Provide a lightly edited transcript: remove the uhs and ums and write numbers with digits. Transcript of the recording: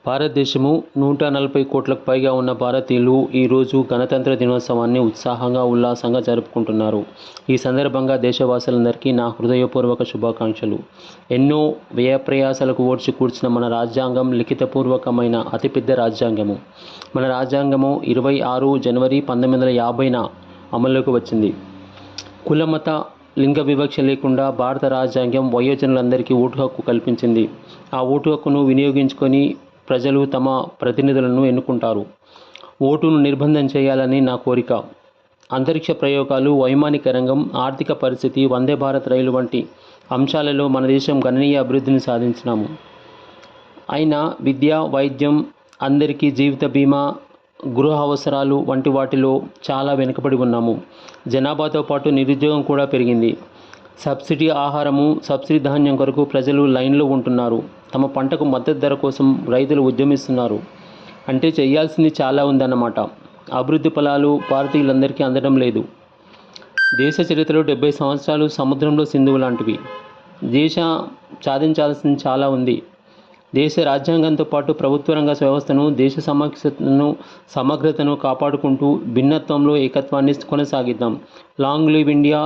భారతదేశము 140 కోట్లకు పైగా ఉన్న భారతీయులు ఈరోజు గణతంత్ర దినోత్సవాన్ని ఉత్సాహంగా ఉల్లాసంగా జరుపుకుంటున్నారు. ఈ సందర్భంగా దేశవాసులందరికీ నా హృదయపూర్వక శుభాకాంక్షలు. ఎన్నో వ్యయప్రయాసలకు ఓర్చి కూర్చిన మన రాజ్యాంగం లిఖితపూర్వకమైన అతిపెద్ద రాజ్యాంగము. మన రాజ్యాంగము 26 జనవరి 1950న అమల్లోకి వచ్చింది. కులమత లింగ వివక్ష లేకుండా భారత రాజ్యాంగం వయోజనులందరికీ ఓటు హక్కు కల్పించింది. ఆ ఓటు హక్కును వినియోగించుకొని ప్రజలు తమ ప్రతినిధులను ఎన్నుకుంటారు. ఓటును నిర్బంధం చేయాలని నా కోరిక. అంతరిక్ష ప్రయోగాలు, వైమానిక రంగం, ఆర్థిక పరిస్థితి, వందే భారత్ రైలు వంటి అంశాలలో మన దేశం గణనీయ అభివృద్ధిని సాధించినాము. అయినా విద్య, వైద్యం, అందరికీ జీవిత బీమా, గృహ అవసరాలు వంటి వాటిలో చాలా వెనుకబడి ఉన్నాము. జనాభాతో పాటు నిరుద్యోగం కూడా పెరిగింది. సబ్సిడీ ఆహారము, సబ్సిడీ ధాన్యం కొరకు ప్రజలు లైన్లో ఉంటున్నారు. తమ పంటకు మద్దతు ధర కోసం రైతులు ఉద్యమిస్తున్నారు. అంటే చేయాల్సింది చాలా ఉందన్నమాట. అభివృద్ధి ఫలాలు భారతీయులందరికీ అందడం లేదు. దేశ చరిత్రలో 70 సంవత్సరాలు సముద్రంలో సింధువు లాంటివి. సాధించాల్సింది చాలా ఉంది. దేశ రాజ్యాంగంతో పాటు ప్రభుత్వ రంగ వ్యవస్థను, దేశ సమగ్రతను కాపాడుకుంటూ భిన్నత్వంలో ఏకత్వాన్ని కొనసాగిద్దాం. Long live India.